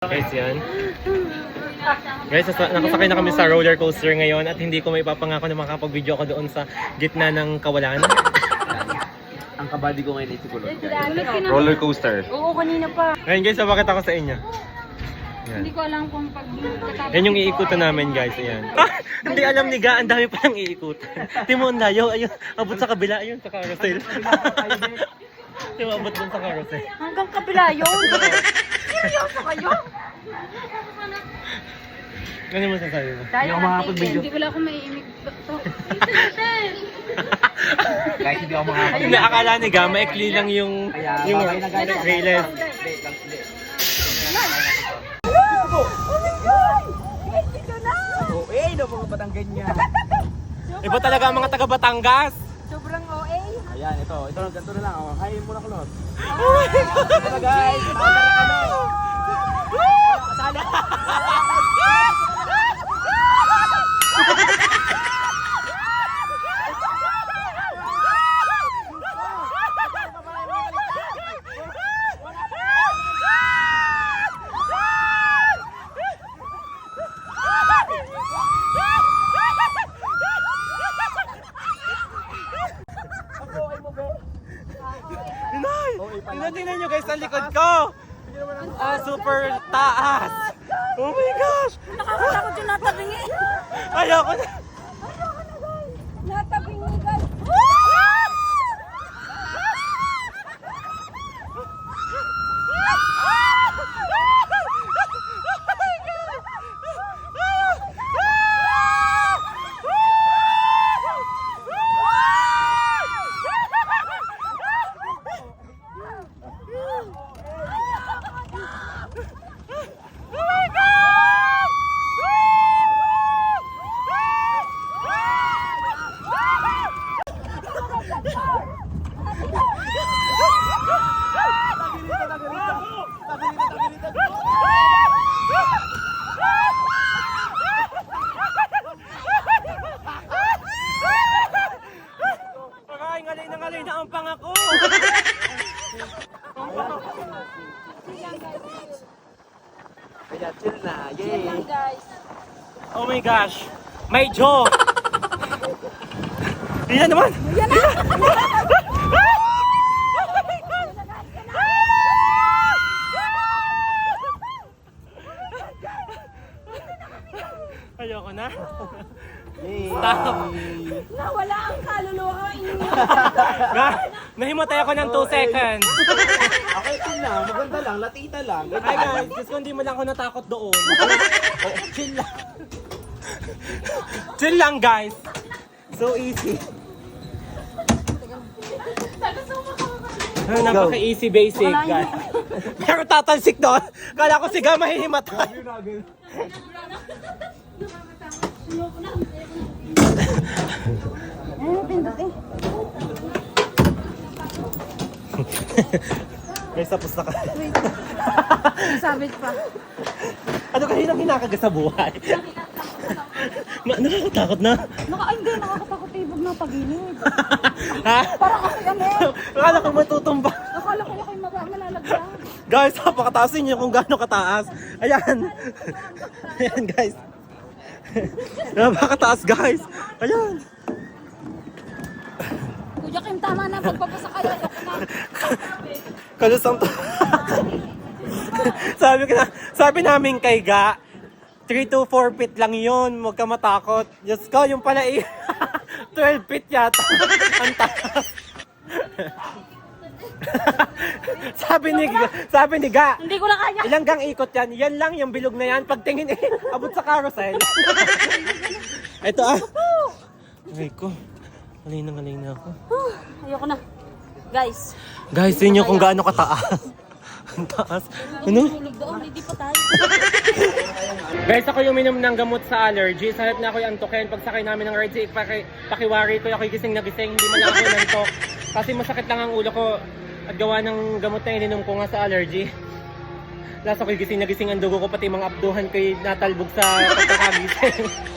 Guys, yan. Guys, nakasakay na kami sa roller coaster ngayon at hindi ko may papangako na makapag-video ako doon sa gitna ng kawalan. Ang kabady ko ngayon ay sikulot. Roller coaster. Oo, kanina pa. Ngayon guys, bakit ako sa inyo? Yan. Hindi ko alam kung pag katapos. Yan yung iikutan namin guys, ayan. Hindi alam ni Ga, ang dami palang iikutan. Timon layo, ayun, abot sa kabila, ayun, sa carousel. Timon, abot dun sa carousel. Hanggang kabila yun. Seryoso kayo? Ano mo sasabi mo? Tayo ako makakapag-video. Hindi wala akong maiimig. Kahit hindi ako makakapag. Hindi, akala ni Ga, maikli lang yung babay na guys. railes. Oh, eh, no mga Batanggan niya. Iba talaga ang mga taga Batangas. Sobrang OA. Ayan, ito ganito na lang. Oh. Hay muna kulot. Ito na guys. Kasala. Tingnan nyo guys ang likod ko. Super taas. Oh my gosh. Nakakatakot yung natabingi. Ayoko na. Natabingi guys. Ngalay na ang pangako. Kaya chill na. Yay. Guys. Oh my gosh. May jaw. Yan naman. Yan na. Ayoko na. Yay. Stop. Nawala ang kaluluwa. Nahimatay ako ng 2 seconds. Okay, chill na. Maganda lang. Latita lang. Ay guys, gusto hindi mo lang ako natakot doon. Oh, chill lang. Chill lang guys. So easy. Napaka-easy basic guys. Pero tatalsik doon. Kala ko si Ga mahihimatay. Guys, tapos na ka. Sabit pa. Ano kayo nang hinakaga sa buhay? Nakakatakot na. Hindi, nakakatakot ibog na paginid. Ha? Parang kasi ano Akala ko matutumba. Akala ko kayo malalagyan. Guys, napakataasin niyo kung gaano kataas. Ayan. Ayan guys. Napakataas guys. Ayan. Kuya Kim, tama na. Pagpapasa kayo. Kalusang to. sabi namin kay Ga, 3 to 4 feet lang yun. Huwag ka matakot. Diyos ko, yung pala 12 feet yata. Ang taas. sabi ni Ga, Hindi ko na kaya. ilang gang ikot yan? Yan lang yung bilog na yan. Pagtingin abot sa carousel. Ito Ay ko. Alay na ako. Ayoko na. Guys. Guys, yun yung kung gaano kataas. Ang taas. Ano? Tulog doon. Hindi pa tayo. Guys, ako yung minom ng gamot sa allergy. Sa halip na ako'y antukin. Pagsakay namin ng ride, pakiwari ko, ako'y gising na gising. Hindi man lang ako nantok. Kasi masakit lang ang ulo ko. At gawa ng gamot na ininom ko nga sa allergy. Last ako'y gising na gising ang dugo ko. Pati mga abduhan ko'y natalbog sa pagkakagising.